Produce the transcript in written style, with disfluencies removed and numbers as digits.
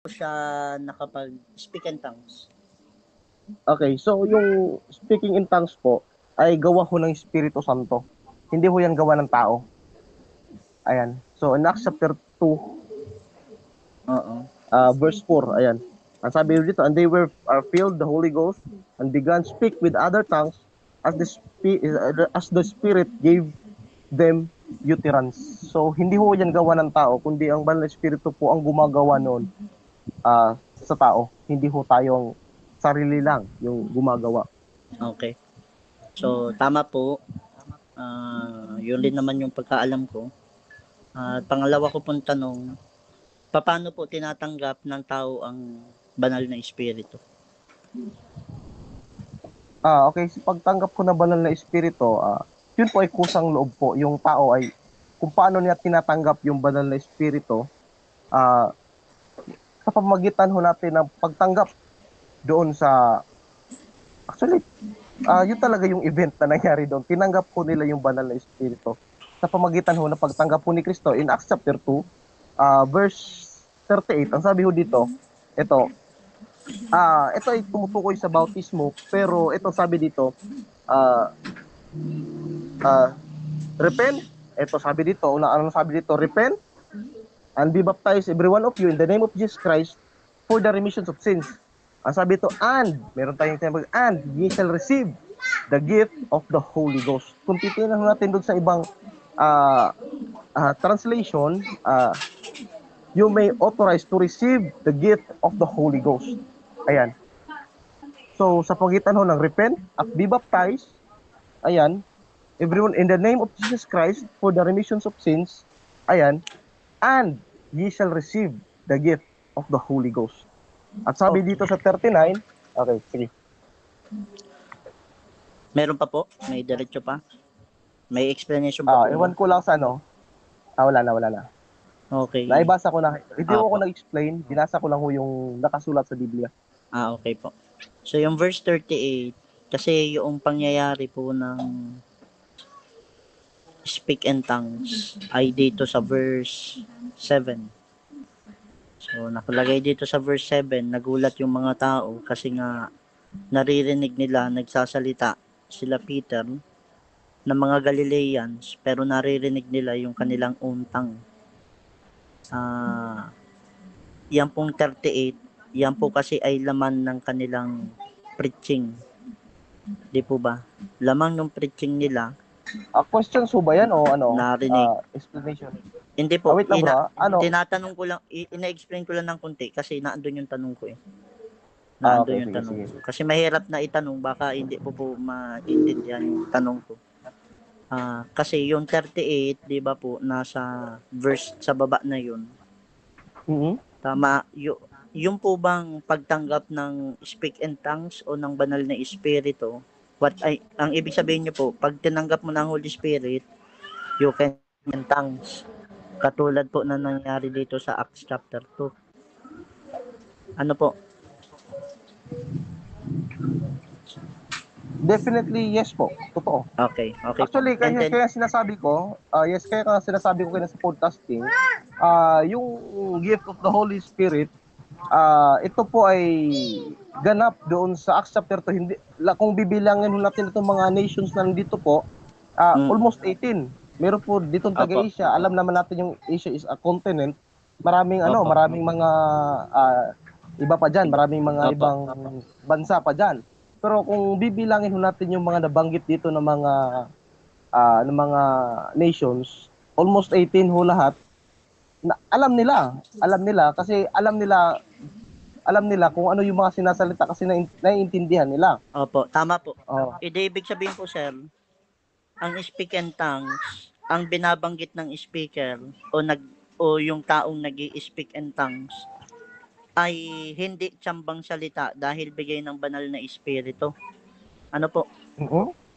siya nakapag-speak in tongues? Okay, so yung speaking in tongues po ay gawa ho ng Espiritu Santo. Hindi ho yan gawa ng tao. Ayan. So in Acts chapter 2, Oo. verse 4, ayan. Ang sabi dito, and they are filled the Holy Ghost and began speak with other tongues as the Spirit gave them utterance. So hindi ho yan gawa ng tao, kundi ang Banal na Espiritu po ang gumagawa noon sa tao. Hindi ho tayong sarili lang yung gumagawa. Okay. So, tama po. Yun din naman yung pagkaalam ko. At pangalawa ko pong tanong, paano po tinatanggap ng tao ang banal na espiritu? Okay, sa pagtanggap ko ng Banal na Espiritu, yun po ay kusang loob po. Yung tao ay kung paano niya tinatanggap yung Banal na Espiritu, sa pamagitan ho natin ng pagtanggap doon sa, actually, yun talaga yung event na nangyari doon. Tinanggap po nila yung Banal na Espiritu sa pamagitan ho ng pagtanggap po ni Kristo. In Acts chapter 2, verse 38, ang sabi ho dito, ito ay tumutukoy sa bautismo, pero ito sabi dito, uh, uh, repent, ito sabi dito, ano sabi dito, repent and be baptized every one of you in the name of Jesus Christ for the remission of sins. Ang sabi ito, and, meron tayong sinabi, and ye shall receive the gift of the Holy Ghost. Kung titignan natin doon sa ibang translation, you may authorize to receive the gift of the Holy Ghost. Ayan. So, sa pagitan ho ng repent at be baptized, ayan, everyone in the name of Jesus Christ for the remissions of sins, ayan, and ye shall receive the gift of the Holy Ghost. At sabi Okay. dito sa 39, okay, sige. Meron pa po? May diretso pa? May explanation pa po ba? Ewan ko lang sa ano. Wala na. Okay. Naibasa ko na. Hindi ko Apo. nag-explain. Binasa ko lang ho yung nakasulat sa Biblia. Okay po. So, yung verse 38, kasi yung pangyayari po ng speak in tongues ay dito sa verse 7. So, nakalagay dito sa verse 7, nagulat yung mga tao kasi nga naririnig nila, nagsasalita sila Peter ng mga Galileans, pero naririnig nila yung kanilang own tongue. Yan pong 38, yan po kasi ay laman ng kanilang preaching. Di po ba? Lamang ng preaching nila, Questions ho ba yan o ano? narinig. Explanation. Hindi po, Wait lang bro. tinatanong ko lang, ina-explain ko lang ng konti kasi naandun yung tanong ko eh. Naandun Okay, yung sige, tanong sige. ko. Kasi mahirap na itanong, baka hindi po maintindihan yung tanong ko. Kasi yung 38, di ba po, nasa verse sa baba na yun. Mm-hmm. Tama, yung po bang pagtanggap ng speak in tongues o ng banal na espiritu, ang ibig sabihin niyo po, pag tinanggap mo ng Holy Spirit, you can in tongues. Katulad po na nangyari dito sa Acts chapter 2. Ano po? Definitely yes po. Totoo. Okay Actually, po. And then, kaya sinasabi ko, sa podcasting, yung gift of the Holy Spirit, ito po ay ganap doon sa Acts chapter 2. Hindi, kung bibilangin natin itong mga nations na nandito po, almost 18. Meron po ditong opo, taga-Asia. Alam naman natin yung Asia is a continent. Maraming opo, maraming mga iba pa diyan, maraming mga opo, ibang bansa pa diyan. Pero kung bibilangin natin yung mga nabanggit dito ng mga nations, almost 18 ho lahat. Alam nila kasi alam nila kung ano yung mga sinasalita kasi naiintindihan nila. opo, tama po. Oh. Ibig sabihin po, sir, ang speak in tongues, ang binabanggit ng speaker o yung taong nag-i-speak in tongues ay hindi tsambang salita dahil bigay ng banal na espiritu. Ano po? Mm-hmm.